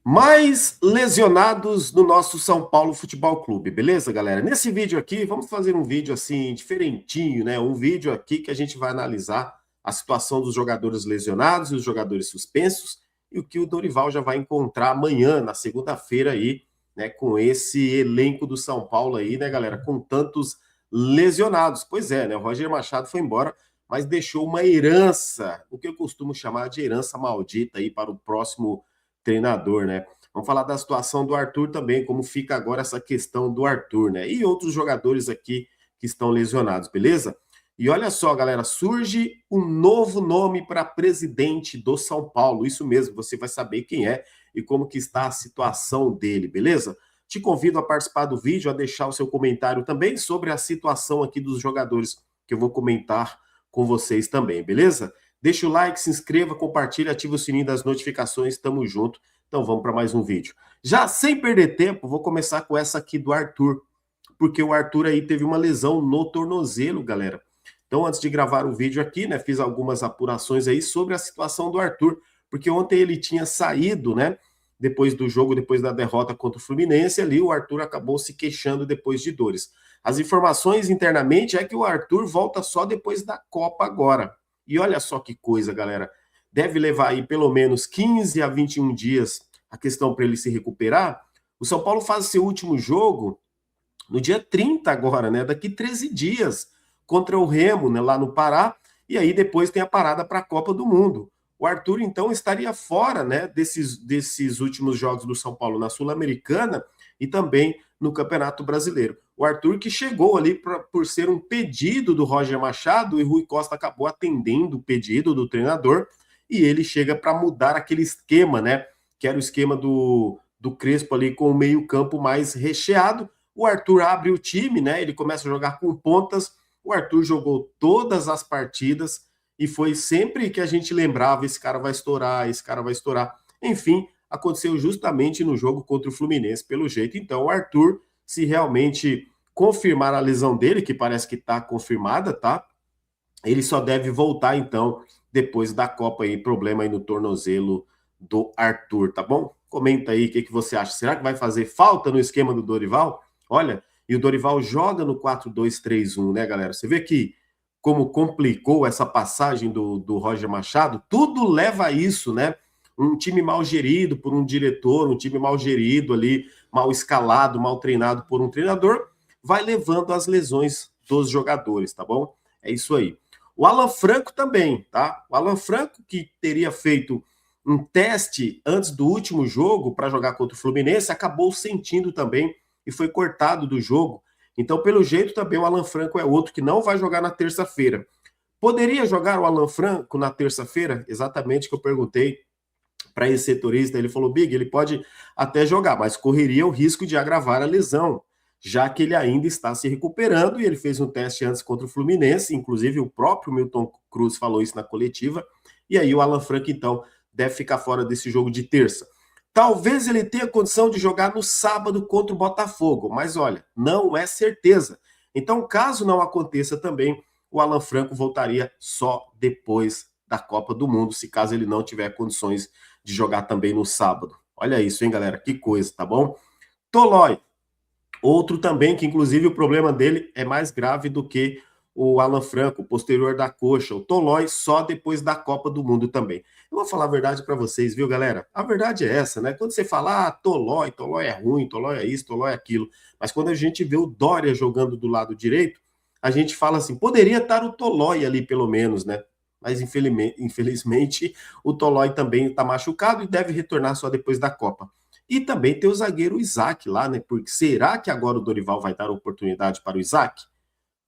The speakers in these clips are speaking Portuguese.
Mais lesionados no nosso São Paulo Futebol Clube, beleza, galera? Nesse vídeo aqui, vamos fazer um vídeo assim, diferentinho, né? Um vídeo aqui que a gente vai analisar a situação dos jogadores lesionados e os jogadores suspensos e o que o Dorival já vai encontrar amanhã, na segunda-feira aí, né? Com esse elenco do São Paulo aí, né, galera? Com tantos lesionados. Pois é, né? O Roger Machado foi embora, mas deixou uma herança, o que eu costumo chamar de herança maldita aí para o próximo treinador, né? Vamos falar da situação do Arthur também, como fica agora essa questão do Arthur, né? E outros jogadores aqui que estão lesionados, beleza? E olha só, galera, surge um novo nome para presidente do São Paulo. Isso mesmo, você vai saber quem é e como que está a situação dele, beleza? Te convido a participar do vídeo, a deixar o seu comentário também sobre a situação aqui dos jogadores que eu vou comentar com vocês também, beleza? Deixa o like, se inscreva, compartilha, ativa o sininho das notificações, tamo junto. Então vamos para mais um vídeo. Já sem perder tempo, vou começar com essa aqui do Arthur, porque o Arthur aí teve uma lesão no tornozelo, galera. Então antes de gravar o vídeo aqui, né, fiz algumas apurações aí sobre a situação do Arthur, porque ontem ele tinha saído, né, depois do jogo, depois da derrota contra o Fluminense, ali o Arthur acabou se queixando depois de dores. As informações internamente é que o Arthur volta só depois da Copa agora. E olha só que coisa, galera. Deve levar aí pelo menos 15 a 21 dias a questão para ele se recuperar. O São Paulo faz seu último jogo no dia 30 agora, né? Daqui 13 dias, contra o Remo, né? Lá no Pará. E aí depois tem a parada para a Copa do Mundo. O Arthur, então, estaria fora, né? Desses últimos jogos do São Paulo na Sul-Americana e também no Campeonato Brasileiro. O Arthur que chegou ali por ser um pedido do Roger Machado e Rui Costa acabou atendendo o pedido do treinador e ele chega para mudar aquele esquema, né? Que era o esquema do Crespo ali com o meio-campo mais recheado. O Arthur abre o time, né? Ele começa a jogar com pontas. O Arthur jogou todas as partidas e foi sempre que a gente lembrava: esse cara vai estourar, esse cara vai estourar. Enfim, aconteceu justamente no jogo contra o Fluminense, pelo jeito. Então, o Arthur, se realmente confirmar a lesão dele, que parece que está confirmada, tá? Ele só deve voltar, então, depois da Copa aí, problema aí no tornozelo do Arthur, tá bom? Comenta aí o que você acha. Será que vai fazer falta no esquema do Dorival? Olha, e o Dorival joga no 4-2-3-1, né, galera? Você vê que como complicou essa passagem do Roger Machado, tudo leva a isso, né? Um time mal gerido por um diretor, um time mal gerido ali, mal escalado, mal treinado por um treinador, vai levando às lesões dos jogadores, tá bom? É isso aí. O Alan Franco também, tá? O Alan Franco, que teria feito um teste antes do último jogo para jogar contra o Fluminense, acabou sentindo também e foi cortado do jogo. Então, pelo jeito, também o Alan Franco é outro que não vai jogar na terça-feira. Poderia jogar o Alan Franco na terça-feira? Exatamente o que eu perguntei para esse setorista. Ele falou: Big, ele pode até jogar, mas correria o risco de agravar a lesão, já que ele ainda está se recuperando e ele fez um teste antes contra o Fluminense, inclusive o próprio Milton Cruz falou isso na coletiva, e aí o Alan Franco, então, deve ficar fora desse jogo de terça. Talvez ele tenha condição de jogar no sábado contra o Botafogo, mas olha, não é certeza. Então, caso não aconteça também, o Alan Franco voltaria só depois da Copa do Mundo, se caso ele não tiver condições de jogar também no sábado. Olha isso, hein, galera? Que coisa, tá bom? Tolói, outro também que, inclusive, o problema dele é mais grave do que o Alan Franco, posterior da coxa. O Tolói só depois da Copa do Mundo também. Eu vou falar a verdade para vocês, viu, galera? A verdade é essa, né? Quando você fala, Tolói é ruim, Tolói é isso, Tolói é aquilo. Mas quando a gente vê o Dória jogando do lado direito, a gente fala assim, poderia estar o Tolói ali pelo menos, né? Mas infelizmente o Tolói também está machucado e deve retornar só depois da Copa. E também tem o zagueiro Isaac lá, né? Porque será que agora o Dorival vai dar oportunidade para o Isaac?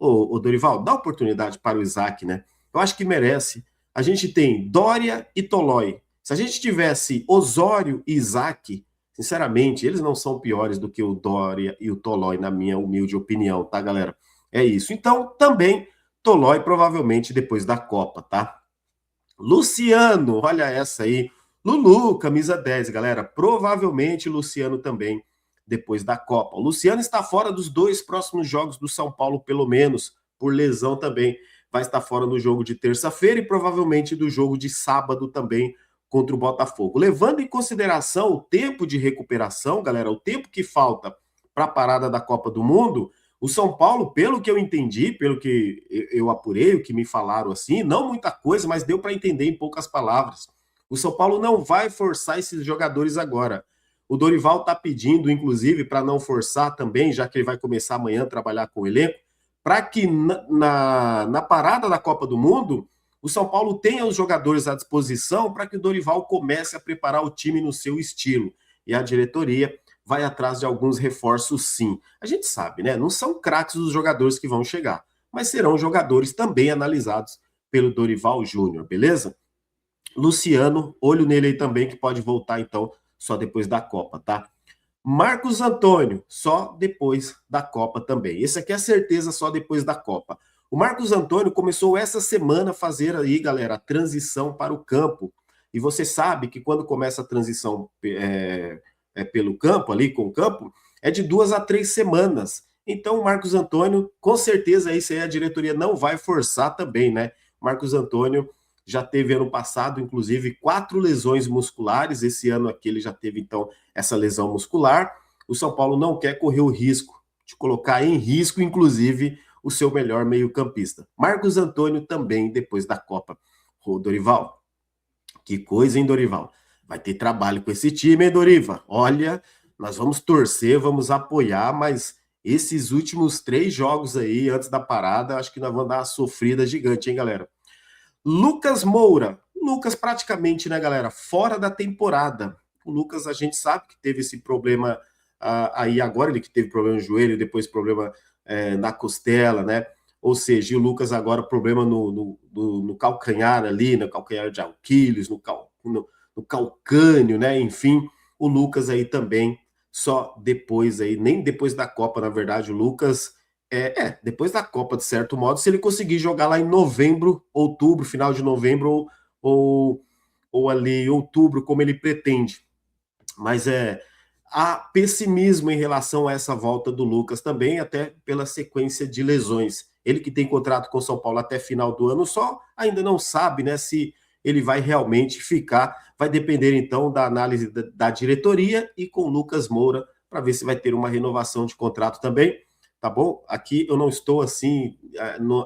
Ô Dorival, dá oportunidade para o Isaac, né? Eu acho que merece. A gente tem Dória e Tolói. Se a gente tivesse Osório e Isaac, sinceramente, eles não são piores do que o Dória e o Tolói, na minha humilde opinião, tá, galera? É isso. Então, também Tolói provavelmente depois da Copa, tá? Luciano, olha essa aí. Lulu, camisa 10, galera. Provavelmente Luciano também depois da Copa. O Luciano está fora dos dois próximos jogos do São Paulo, pelo menos, por lesão também. Vai estar fora no jogo de terça-feira e provavelmente do jogo de sábado também, contra o Botafogo. Levando em consideração o tempo de recuperação, galera, o tempo que falta para a parada da Copa do Mundo, o São Paulo, pelo que eu entendi, pelo que eu apurei, o que me falaram assim, não muita coisa, mas deu para entender em poucas palavras. O São Paulo não vai forçar esses jogadores agora. O Dorival está pedindo, inclusive, para não forçar também, já que ele vai começar amanhã a trabalhar com o elenco, para que na parada da Copa do Mundo, o São Paulo tenha os jogadores à disposição para que o Dorival comece a preparar o time no seu estilo. E a diretoria vai atrás de alguns reforços, sim. A gente sabe, né? Não são craques os jogadores que vão chegar, mas serão jogadores também analisados pelo Dorival Júnior, beleza? Luciano, olho nele aí também, que pode voltar, então, só depois da Copa, tá? Marcos Antônio, só depois da Copa também. Esse aqui é certeza só depois da Copa. O Marcos Antônio começou essa semana a fazer aí, galera, a transição para o campo. E você sabe que quando começa a transição pelo campo, ali com o campo, é de 2 a 3 semanas. Então, o Marcos Antônio, com certeza, isso aí a diretoria não vai forçar também, né? Marcos Antônio já teve ano passado, inclusive, 4 lesões musculares. Esse ano aqui ele já teve, então, essa lesão muscular. O São Paulo não quer correr o risco de colocar em risco, inclusive, o seu melhor meio-campista. Marcos Antônio também, depois da Copa. Ô, Dorival, que coisa, hein, Dorival? Vai ter trabalho com esse time, hein, Dorival? Olha, nós vamos torcer, vamos apoiar, mas esses últimos 3 jogos aí, antes da parada, acho que nós vamos dar uma sofrida gigante, hein, galera? Lucas Moura. Lucas praticamente, né, galera, fora da temporada. O Lucas, a gente sabe que teve esse problema aí agora, ele que teve problema no joelho, depois problema na costela, né? Ou seja, o Lucas agora problema no calcanhar ali, no calcanhar de Aquiles, no calcânio, né? Enfim, o Lucas aí também, só depois aí, nem depois da Copa, na verdade, o Lucas... depois da Copa, de certo modo, se ele conseguir jogar lá em novembro, outubro, final de novembro, ou ali outubro, como ele pretende. Mas há pessimismo em relação a essa volta do Lucas também, até pela sequência de lesões. Ele que tem contrato com o São Paulo até final do ano, só ainda não sabe, né, se ele vai realmente ficar. Vai depender, então, da análise da diretoria e com o Lucas Moura, para ver se vai ter uma renovação de contrato também. Tá bom? Aqui eu não estou assim,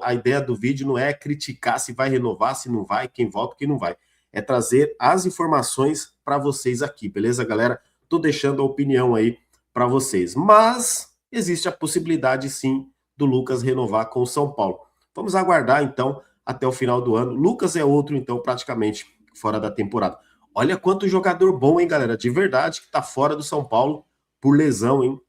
a ideia do vídeo não é criticar se vai renovar, se não vai, quem volta, quem não vai. É trazer as informações para vocês aqui, beleza, galera? Tô deixando a opinião aí para vocês. Mas existe a possibilidade, sim, do Lucas renovar com o São Paulo. Vamos aguardar, então, até o final do ano. Lucas é outro, então, praticamente fora da temporada. Olha quanto jogador bom, hein, galera? De verdade, que tá fora do São Paulo por lesão, hein?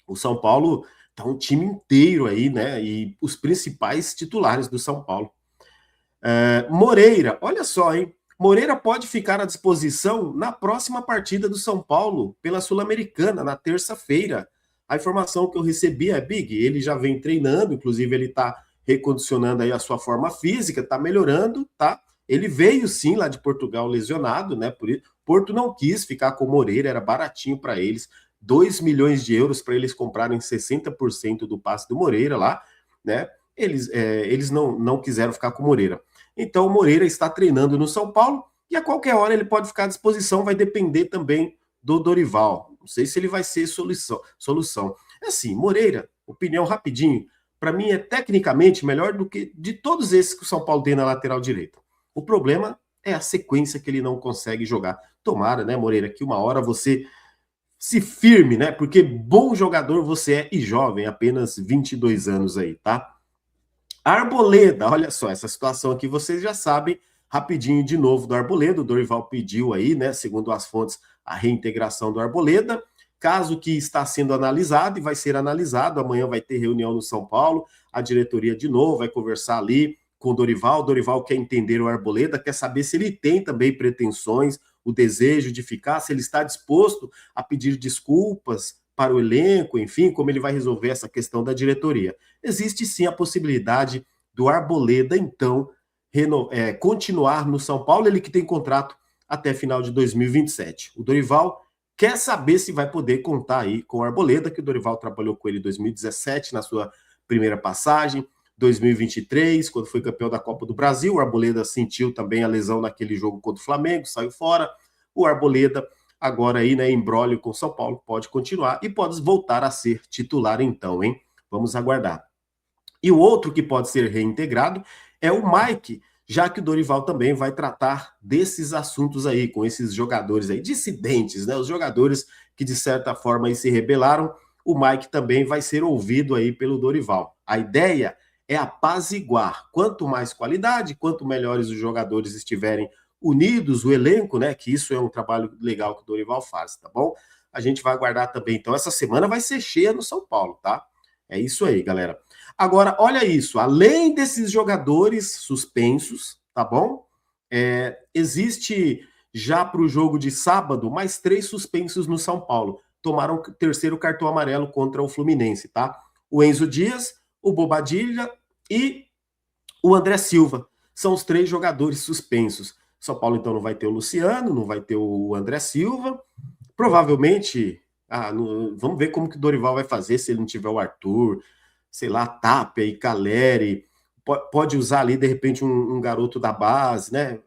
O São Paulo... tá um time inteiro aí, né? E os principais titulares do São Paulo. Moreira, olha só, hein? Moreira pode ficar à disposição na próxima partida do São Paulo pela Sul-Americana, na terça-feira. A informação que eu recebi é, Big, ele já vem treinando, inclusive ele tá recondicionando aí a sua forma física, tá melhorando, tá? Ele veio sim lá de Portugal lesionado, né? Por isso, Porto não quis ficar com o Moreira, era baratinho para eles. 2 milhões de euros para eles comprarem 60% do passe do Moreira lá, né? Eles não quiseram ficar com o Moreira. Então o Moreira está treinando no São Paulo e a qualquer hora ele pode ficar à disposição, vai depender também do Dorival. Não sei se ele vai ser solução. É assim, Moreira, opinião rapidinho, para mim é tecnicamente melhor do que de todos esses que o São Paulo tem na lateral direita. O problema é a sequência que ele não consegue jogar. Tomara, né, Moreira, que uma hora você se firme, né? Porque bom jogador você é e jovem, apenas 22 anos aí, tá? Arboleda, olha só, essa situação aqui vocês já sabem, rapidinho de novo do Arboleda, o Dorival pediu aí, né, segundo as fontes, a reintegração do Arboleda, caso que está sendo analisado e vai ser analisado, amanhã vai ter reunião no São Paulo, a diretoria de novo vai conversar ali com o Dorival quer entender o Arboleda, quer saber se ele tem também pretensões, o desejo de ficar, se ele está disposto a pedir desculpas para o elenco, enfim, como ele vai resolver essa questão da diretoria. Existe sim a possibilidade do Arboleda, então, continuar no São Paulo, ele que tem contrato até final de 2027. O Dorival quer saber se vai poder contar aí com o Arboleda, que o Dorival trabalhou com ele em 2017, na sua primeira passagem. 2023, quando foi campeão da Copa do Brasil. O Arboleda sentiu também a lesão naquele jogo contra o Flamengo, saiu fora. O Arboleda, imbróglio com o São Paulo, pode continuar e pode voltar a ser titular então, hein? Vamos aguardar. E o outro que pode ser reintegrado é o Mike, já que o Dorival também vai tratar desses assuntos aí, com esses jogadores aí, dissidentes, né? Os jogadores que de certa forma aí se rebelaram, o Mike também vai ser ouvido aí pelo Dorival. A ideia é apaziguar. Quanto mais qualidade, quanto melhores os jogadores estiverem unidos, o elenco, né? Que isso é um trabalho legal que o Dorival faz, tá bom? A gente vai aguardar também. Então, essa semana vai ser cheia no São Paulo, tá? É isso aí, galera. Agora, olha isso, além desses jogadores suspensos, tá bom? Existe já para o jogo de sábado mais 3 suspensos no São Paulo. Tomaram o terceiro cartão amarelo contra o Fluminense, tá? O Enzo Dias, o Bobadilla e o André Silva. São os 3 jogadores suspensos. São Paulo, então, não vai ter o Luciano, não vai ter o André Silva. Provavelmente, vamos ver como que o Dorival vai fazer se ele não tiver o Arthur, sei lá, Tapia e Caleri, pode usar ali, de repente, um garoto da base, né?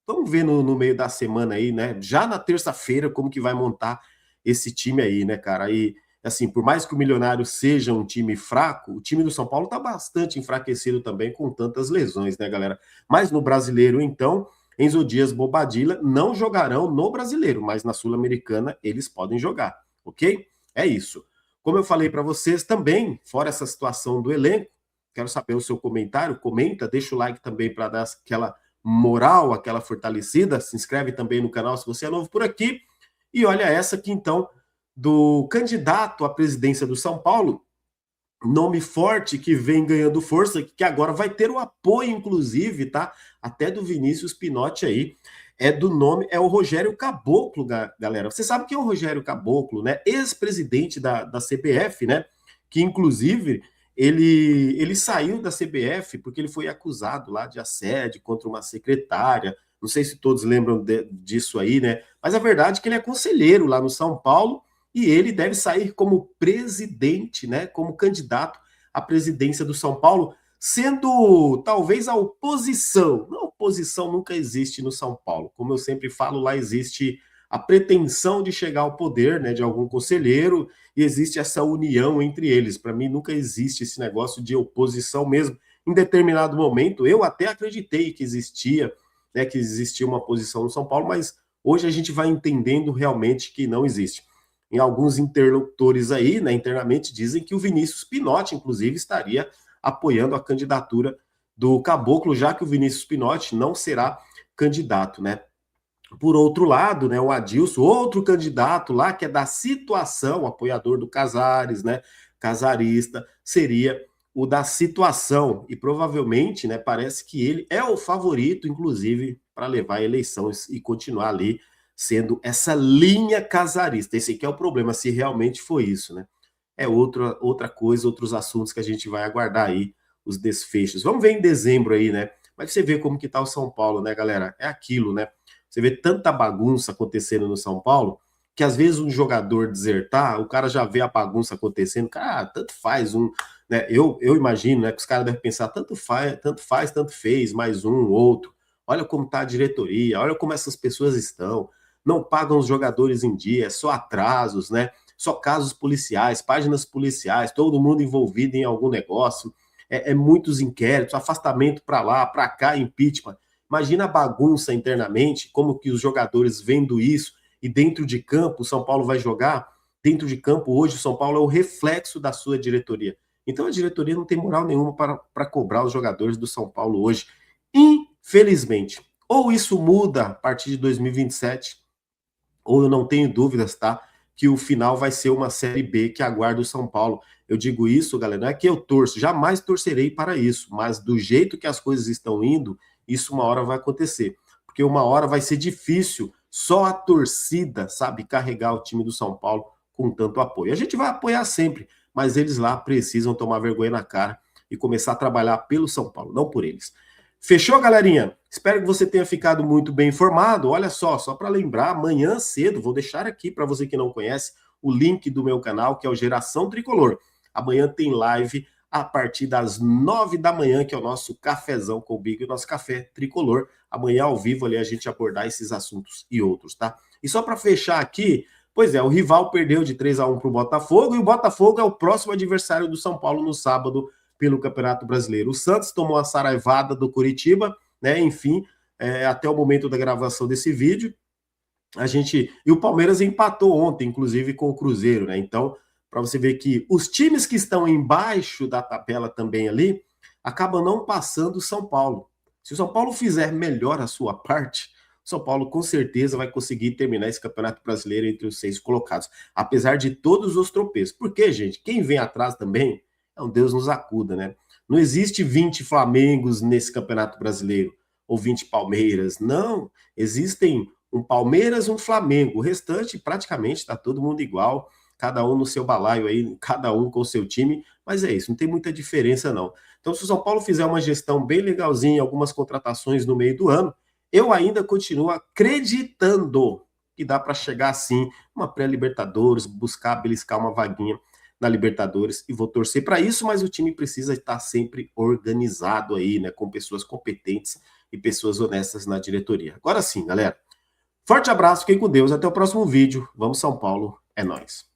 Vamos ver no meio da semana aí, né? Já na terça-feira, como que vai montar esse time aí, né, cara? E, assim, por mais que o Milionário seja um time fraco, o time do São Paulo tá bastante enfraquecido também com tantas lesões, né, galera? Mas no Brasileiro, então, Enzo Dias, Bobadilla não jogarão no Brasileiro, mas na Sul-Americana eles podem jogar, ok? É isso. Como eu falei para vocês também, fora essa situação do elenco, quero saber o seu comentário, comenta, deixa o like também para dar aquela moral, aquela fortalecida, se inscreve também no canal se você é novo por aqui, e olha essa aqui então, do candidato à presidência do São Paulo, nome forte que vem ganhando força, que agora vai ter o apoio, inclusive, tá? Até do Vinícius Pinotti aí, é o Rogério Caboclo, galera. Você sabe quem é o Rogério Caboclo, né? Ex-presidente da CBF, né? Que, inclusive, ele saiu da CBF porque ele foi acusado lá de assédio contra uma secretária. Não sei se todos lembram disso aí, né? Mas a verdade é que ele é conselheiro lá no São Paulo e ele deve sair como presidente, né? Como candidato à presidência do São Paulo, sendo talvez a oposição. Não, oposição nunca existe no São Paulo. Como eu sempre falo, lá existe a pretensão de chegar ao poder, né, de algum conselheiro, e existe essa união entre eles. Para mim, nunca existe esse negócio de oposição mesmo. Em determinado momento, eu até acreditei que existia, né, que existia uma oposição no São Paulo, mas hoje a gente vai entendendo realmente que não existe. Em alguns interlocutores aí, né, internamente, dizem que o Vinícius Pinotti, inclusive, estaria apoiando a candidatura do Caboclo, já que o Vinícius Pinotti não será candidato, né? Por outro lado, né, o Adilson, outro candidato lá, que é da situação, apoiador do Casares, né, casarista, seria o da situação, e provavelmente, né, parece que ele é o favorito, inclusive, para levar a eleição e continuar ali sendo essa linha casarista. Esse aqui é o problema, se realmente foi isso, né? É outra coisa, outros assuntos que a gente vai aguardar aí, os desfechos. Vamos ver em dezembro aí, né? Mas você vê como que tá o São Paulo, né, galera? É aquilo, né? Você vê tanta bagunça acontecendo no São Paulo, que às vezes um jogador desertar, o cara já vê a bagunça acontecendo, cara, tanto faz né? Eu imagino, né, que os caras devem pensar, tanto faz, tanto fez, mais um, outro. Olha como tá a diretoria, olha como essas pessoas estão, não pagam os jogadores em dia, é só atrasos, né? Só casos policiais, páginas policiais, todo mundo envolvido em algum negócio, muitos inquéritos, afastamento para lá, para cá, impeachment. Imagina a bagunça internamente, como que os jogadores vendo isso, e dentro de campo, o São Paulo vai jogar, dentro de campo, hoje o São Paulo é o reflexo da sua diretoria. Então a diretoria não tem moral nenhuma para cobrar os jogadores do São Paulo hoje, infelizmente. Ou isso muda a partir de 2027, ou eu não tenho dúvidas, tá? Que o final vai ser uma Série B que aguarda o São Paulo. Eu digo isso, galera, não é que eu torço, jamais torcerei para isso, mas do jeito que as coisas estão indo, isso uma hora vai acontecer. Porque uma hora vai ser difícil só a torcida, sabe, carregar o time do São Paulo com tanto apoio. A gente vai apoiar sempre, mas eles lá precisam tomar vergonha na cara e começar a trabalhar pelo São Paulo, não por eles. Fechou, galerinha? Espero que você tenha ficado muito bem informado. Olha só para lembrar, amanhã cedo, vou deixar aqui para você que não conhece o link do meu canal, que é o Geração Tricolor. Amanhã tem live a partir das 9 da manhã, que é o nosso cafezão com o Big, o nosso café tricolor. Amanhã ao vivo ali a gente abordar esses assuntos e outros, tá? E só para fechar aqui, pois é, o rival perdeu de 3-1 para o Botafogo, e o Botafogo é o próximo adversário do São Paulo no sábado pelo Campeonato Brasileiro. O Santos tomou a saraivada do Coritiba, né? Enfim, até o momento da gravação desse vídeo, e o Palmeiras empatou ontem, inclusive, com o Cruzeiro, né? Então, para você ver que os times que estão embaixo da tabela também ali acabam não passando o São Paulo. Se o São Paulo fizer melhor a sua parte, o São Paulo com certeza vai conseguir terminar esse Campeonato Brasileiro entre os 6 colocados, apesar de todos os tropeços. Porque, gente, quem vem atrás também é um Deus nos acuda, né? Não existe 20 Flamengos nesse Campeonato Brasileiro, ou 20 Palmeiras, não. Existem um Palmeiras, um Flamengo. O restante, praticamente, está todo mundo igual, cada um no seu balaio aí, cada um com o seu time, mas é isso, não tem muita diferença não. Então, se o São Paulo fizer uma gestão bem legalzinha, algumas contratações no meio do ano, eu ainda continuo acreditando que dá para chegar assim, uma pré-Libertadores, buscar beliscar uma vaguinha na Libertadores, e vou torcer para isso, mas o time precisa estar sempre organizado aí, né, com pessoas competentes e pessoas honestas na diretoria. Agora sim, galera. Forte abraço, fiquem com Deus, até o próximo vídeo. Vamos São Paulo, é nóis.